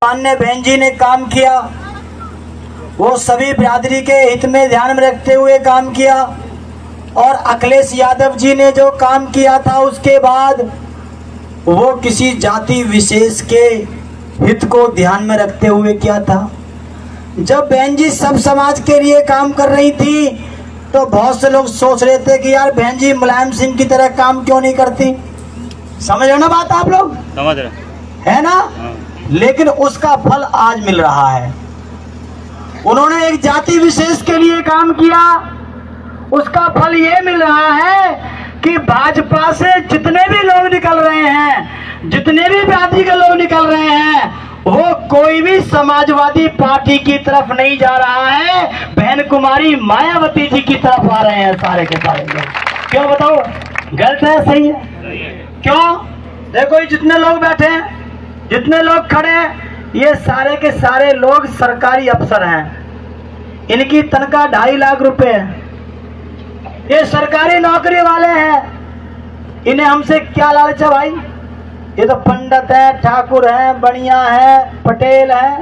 माननीय बहन जी ने काम किया वो सभी बिरादरी के हित में ध्यान में रखते हुए काम किया, और अखिलेश यादव जी ने जो काम किया था उसके बाद वो किसी जाति विशेष के हित को ध्यान में रखते हुए किया था। जब बहन जी सब समाज के लिए काम कर रही थी तो बहुत से लोग सोच रहे थे कि यार बहन जी मुलायम सिंह की तरह काम क्यों नहीं करती। समझ रहे ना बात आप लोग? समझ रहे है ना? लेकिन उसका फल आज मिल रहा है। उन्होंने एक जाति विशेष के लिए काम किया, उसका फल ये मिल रहा है कि भाजपा से जितने भी लोग निकल रहे हैं, जितने भी जाति के लोग निकल रहे हैं, वो कोई भी समाजवादी पार्टी की तरफ नहीं जा रहा है, बहन कुमारी मायावती जी की तरफ आ रहे हैं सारे के सारे लोग। क्यों बताओ, गलत है सही है? क्यों? देखो ये जितने लोग बैठे हैं, जितने लोग खड़े हैं, ये सारे के सारे लोग सरकारी अफसर हैं। इनकी तनख्वाह 2.5 लाख रुपए है। ये सरकारी नौकरी वाले हैं। इन्हें हमसे क्या लालच है भाई? ये तो पंडित है, ठाकुर है, बढ़िया है, पटेल है,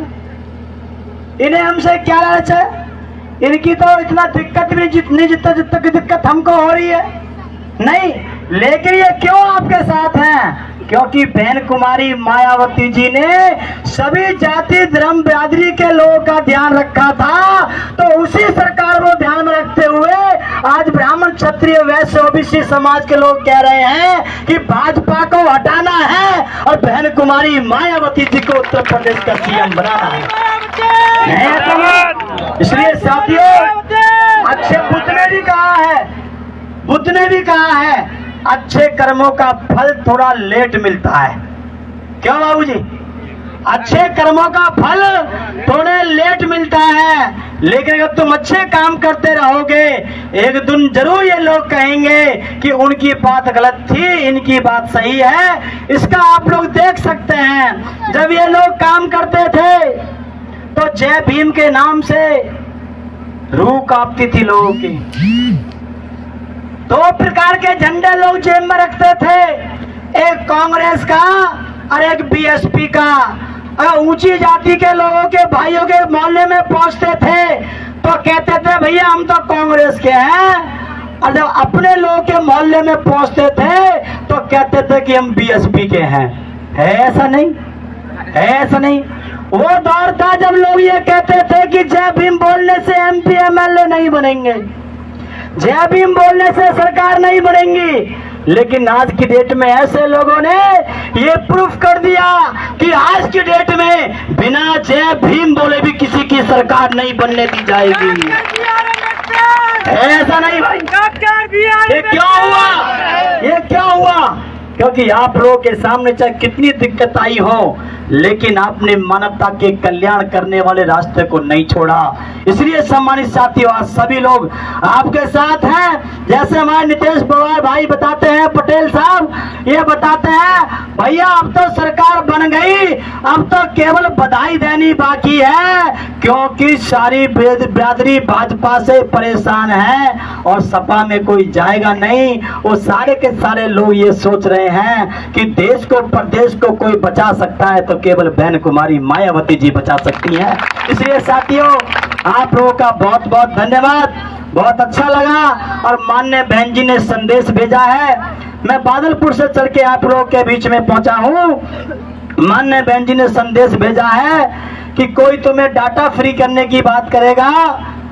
इन्हें हमसे क्या लालच है? इनकी तो इतना दिक्कत भी जितनी जितना की दिक्कत हमको हो रही है नहीं। लेकिन ये क्यों आपके साथ हैं? क्योंकि बहन कुमारी मायावती जी ने सभी जाति धर्म बिरादरी के लोगों का ध्यान रखा था, तो उसी सरकार को ध्यान में रखते हुए आज ब्राह्मण क्षत्रिय वैश्य ओबीसी समाज के लोग कह रहे हैं कि भाजपा को हटाना है और बहन कुमारी मायावती जी को उत्तर प्रदेश का सीएम बनाना है। इसलिए साथियों, अच्छे बुद्ध ने भी कहा है, बुद्ध ने भी कहा है, अच्छे कर्मों का फल थोड़ा लेट मिलता है। क्यों बाबूजी? अच्छे कर्मों का फल थोड़े लेट मिलता है, लेकिन अगर तुम अच्छे काम करते रहोगे, एक दिन जरूर ये लोग कहेंगे कि उनकी बात गलत थी, इनकी बात सही है। इसका आप लोग देख सकते हैं, जब ये लोग काम करते थे तो जय भीम के नाम से रूह कांपती थी लोगों की। 2 प्रकार के झंडे लोग जेब में रखते थे, एक कांग्रेस का और एक बीएसपी का। अगर ऊंची जाति के लोगों के भाइयों के मोहल्ले में पहुंचते थे तो कहते थे भैया हम तो कांग्रेस के हैं, और जब अपने लोगों के मोहल्ले में पहुंचते थे तो कहते थे कि हम बीएसपी के हैं। है ऐसा नहीं? है ऐसा नहीं? वो दौर था जब लोग ये कहते थे कि जय भीम बोलने से एमपी एमएलए नहीं बनेंगे, जय भीम बोलने से सरकार नहीं बनेगी। लेकिन आज की डेट में ऐसे लोगों ने ये प्रूफ कर दिया कि आज की डेट में बिना जय भीम बोले भी किसी की सरकार नहीं बनने दी जाएगी। ऐसा नहीं भाई। ये क्यों हुआ? ये क्यों हुआ? क्योंकि आप लोगों के सामने चाहे कितनी दिक्कत आई हो, लेकिन आपने मानवता के कल्याण करने वाले रास्ते को नहीं छोड़ा। इसलिए सम्मानित साथियों, आज सभी लोग आपके साथ हैं। जैसे हमारे नितेश पवार भाई बताते हैं, पटेल साहब ये बताते हैं, भैया अब तो सरकार बन गई, अब तो केवल बधाई देनी बाकी है, क्योंकि सारी बिरादरी भाजपा से परेशान है और सपा में कोई जाएगा नहीं। वो सारे के सारे लोग ये सोच रहे हैं कि देश को प्रदेश को कोई बचा सकता है तो केवल बहन कुमारी मायावती जी बचा सकती हैं। इसलिए साथियों, आप लोगों का बहुत बहुत धन्यवाद, बहुत अच्छा लगा। और माननीय बहन जी ने संदेश भेजा है, मैं बादलपुर से चल के आप लोगों के बीच में पहुंचा हूं। माननीय बहन जी ने संदेश भेजा है कि कोई तुम्हें डाटा फ्री करने की बात करेगा,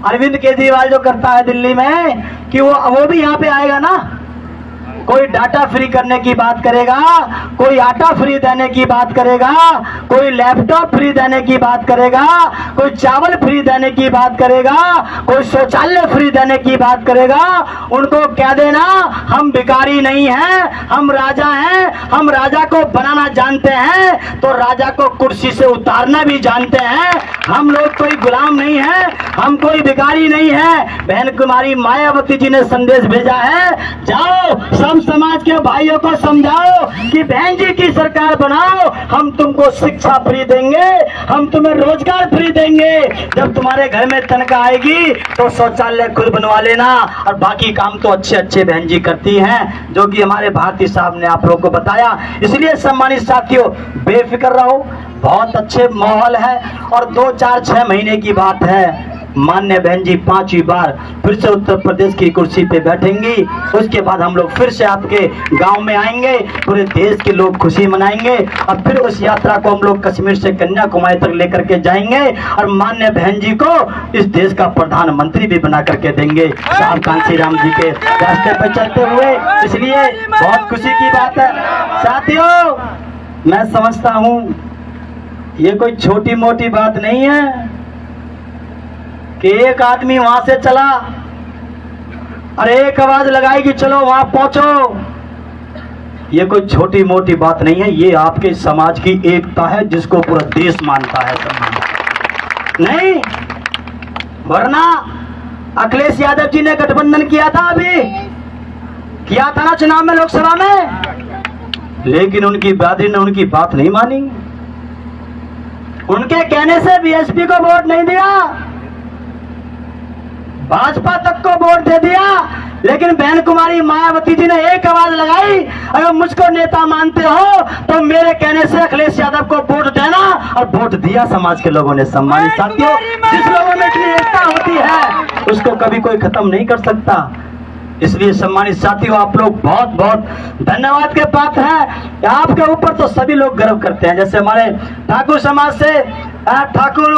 अरविंद केजरीवाल जो करता है दिल्ली में, कि वो भी यहाँ पे आएगा ना। कोई डाटा फ्री करने की बात करेगा, कोई आटा फ्री देने की बात करेगा, कोई लैपटॉप फ्री देने की बात करेगा, कोई चावल फ्री देने की बात करेगा, कोई शौचालय फ्री देने की बात करेगा। उनको कह देना हम भिखारी नहीं हैं, हम राजा हैं, हम राजा को बनाना जानते हैं तो राजा को कुर्सी से उतारना भी जानते हैं। हम लोग कोई गुलाम नहीं है, हम कोई भिखारी नहीं है। बहन कुमारी मायावती जी ने संदेश भेजा है, जाओ सब समाज के भाइयों को समझाओ कि बहन जी की सरकार बनाओ, हम तुमको शिक्षा फ्री देंगे, हम तुम्हें रोजगार फ्री देंगे। जब तुम्हारे घर में तनख्वाह आएगी तो शौचालय खुद बनवा लेना, और बाकी काम तो अच्छे अच्छे बहन जी करती हैं, जो कि हमारे भारती साहब ने आप लोगों को बताया। इसलिए सम्मानित साथियों, बेफिक्र रहो, बहुत अच्छे माहौल है और 2-4-6 महीने की बात है, मान्य बहन जी 5वीं बार फिर से उत्तर प्रदेश की कुर्सी पे बैठेंगी। उसके बाद हम लोग फिर से आपके गांव में आएंगे, पूरे देश के लोग खुशी मनाएंगे और फिर उस यात्रा को हम लोग कश्मीर से कन्याकुमारी तक लेकर के जाएंगे और मान्य बहन जी को इस देश का प्रधानमंत्री भी बना करके देंगे साहब कांसी राम जी के रास्ते पर चलते हुए। इसलिए बहुत खुशी की बात है साथियों। मैं समझता हूँ ये कोई छोटी मोटी बात नहीं है कि एक आदमी वहां से चला और एक आवाज लगाई कि चलो वहां पहुंचो। ये कोई छोटी मोटी बात नहीं है, ये आपके समाज की एकता है जिसको पूरा देश मानता है नहीं। वरना अखिलेश यादव जी ने गठबंधन किया था, अभी किया था ना चुनाव में, लोकसभा में, लेकिन उनकी दादी ने उनकी बात नहीं मानी। उनके कहने से बीएसपी को वोट नहीं दिया, भाजपा तक को वोट दे दिया, लेकिन बहन कुमारी मायावती जी ने एक आवाज लगाई, अगर मुझको नेता मानते हो तो मेरे कहने से अखिलेश यादव को वोट देना, और वोट दिया समाज के लोगों ने। सम्मानित साथियों, जिस लोगों में इतनी एकता होती है उसको कभी कोई खत्म नहीं कर सकता। इसलिए सम्मानित साथियों, आप लोग बहुत बहुत धन्यवाद के पात्र हैं। आपके ऊपर तो सभी लोग गर्व करते हैं। जैसे हमारे ठाकुर समाज से ठाकुर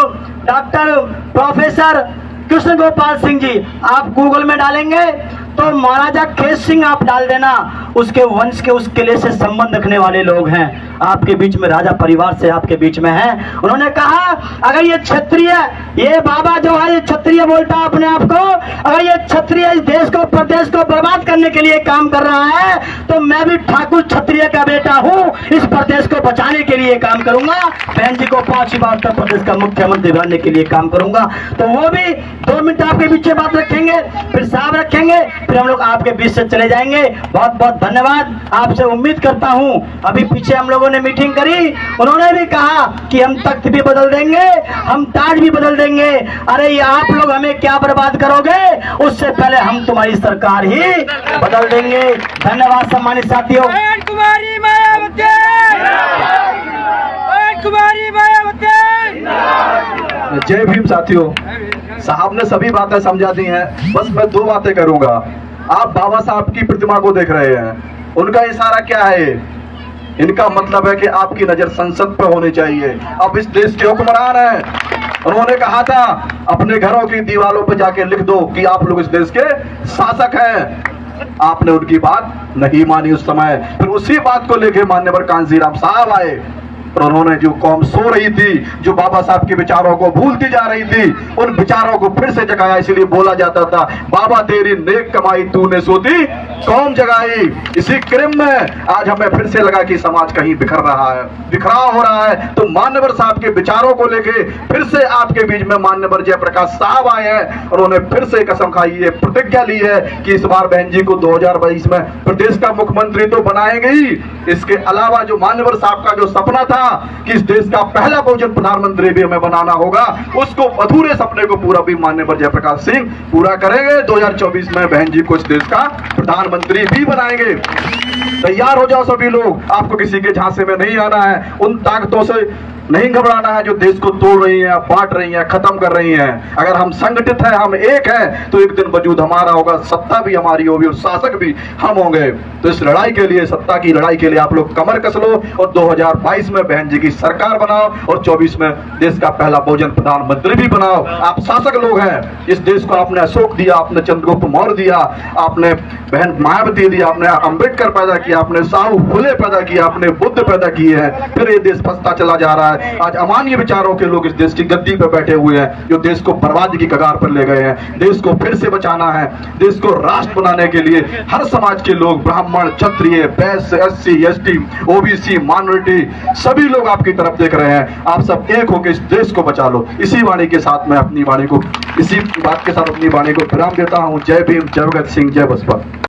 डॉक्टर प्रोफेसर कृष्ण गोपाल सिंह जी, आप गूगल में डालेंगे तो महाराजा खेत सिंह आप डाल देना, उसके वंश के उस किले से संबंध रखने वाले लोग हैं, आपके बीच में राजा परिवार से आपके बीच में हैं। उन्होंने कहा अगर ये क्षत्रिय, ये बाबा जो है ये क्षत्रिय बोलता है अपने आप को, अगर ये क्षत्रिय इस देश को प्रदेश को बर्बाद करने के लिए काम कर रहा है तो मैं भी ठाकुर क्षत्रिय का बेटा हूँ, इस प्रदेश को बचाने के लिए काम करूंगा, बहन जी को 5वीं बार उत्तर प्रदेश का मुख्यमंत्री बनने के लिए काम करूंगा। तो वो भी 2 मिनट आपके बीच में बात रखेंगे, फिर साहब रखेंगे, फिर हम लोग आपके बीच से चले जाएंगे। बहुत बहुत धन्यवाद। आपसे उम्मीद करता हूं, अभी पीछे हम लोगों ने मीटिंग करी, उन्होंने भी कहा कि हम तख्त भी बदल देंगे, हम ताज भी बदल देंगे। अरे ये आप लोग हमें क्या बर्बाद करोगे, उससे पहले हम तुम्हारी सरकार ही बदल देंगे। धन्यवाद सम्मानित साथियों। कुमारी मायावती, कुमारी मायावती। जय भीम साथियों, साहब ने सभी बातें समझा दी हैं, बस मैं 2 बातें करूंगा। आप बाबा साहब की प्रतिमा को देख रहे हैं, उनका इशारा क्या है? इनका मतलब है कि आपकी नजर संसद पर होनी चाहिए। अब इस देश के हुक्मरान हैं, उन्होंने कहा था अपने घरों की दीवारों पर जाके लिख दो कि आप लोग इस देश के शासक हैं। आपने उनकी बात नहीं मानी उस समय, फिर उसी बात को लेके मान्यवर कांसी राम साहब आए और उन्होंने जो कौम सो रही थी, जो बाबा साहब के विचारों को भूलती जा रही थी, उन विचारों को फिर से जगाया। इसलिए बोला जाता था बाबा तेरी नेक कमाई तूने सोती कौम जगाई। इसी क्रम में आज हमें फिर से लगा कि समाज कहीं बिखर रहा है, बिखराव हो रहा है, तो मान्यवर साहब के विचारों को लेके फिर से आपके बीच में मान्यवर जयप्रकाश साहब आए हैं। उन्होंने फिर से कसम खाई है, प्रतिज्ञा ली है कि इस बार बहन जी को 2022 में प्रदेश का मुख्यमंत्री तो बनाएंगे ही, इसके अलावा जो मान्यवर साहब का जो सपना था कि इस देश का पहला बहुजन प्रधानमंत्री भी हमें बनाना होगा, उसको अधूरे सपने को पूरा भी माननीय जयप्रकाश सिंह पूरा करेंगे। 2024 में बहन जी को इस देश का प्रधानमंत्री भी बनाएंगे। तैयार हो जाओ सभी लोग, आपको किसी के झांसे में नहीं आना है, उन ताकतों से नहीं घबराना है जो देश को तोड़ रही हैं, बांट रही हैं, खत्म कर रही हैं। अगर हम संगठित हैं, हम एक हैं, तो एक दिन वजूद हमारा होगा, सत्ता भी हमारी होगी और शासक भी हम होंगे। तो इस लड़ाई के लिए, सत्ता की लड़ाई के लिए आप लोग कमर कस लो और 2022 में बहन जी की सरकार बनाओ और 24 में देश का पहला बहुजन प्रधानमंत्री भी बनाओ। आप शासक लोग हैं, इस देश को आपने अशोक दिया, आपने चंद्रगुप्त मौर्य दिया, आपने बहन मायावती दिया, आपने अम्बेडकर पैदा किया, आपने साहू फुले पैदा किया, आपने बुद्ध पैदा किए हैं, फिर ये देश फंसता चला जा रहा है। आज अमानवीय विचारों के लोग इस देश की गद्दी पर बैठे हुए हैं, जो देश को बर्बादी की कगार पर ले गए हैं। देश को फिर से बचाना है, देश को राष्ट्र बनाने के लिए हर समाज के लोग, ब्राह्मण, क्षत्रिय, वैश्य, एससी, एसटी, ओबीसी, माइनॉरिटी, सभी लोग आपकी तरफ देख रहे हैं। आप सब एक होकर इस देश को बचा लो। इसी वाणी के साथ मैं अपनी वाणी को, इसी बात के साथ अपनी वाणी को विराम देता हूं। जय भीम, जय भगत सिंह, जय बसपा।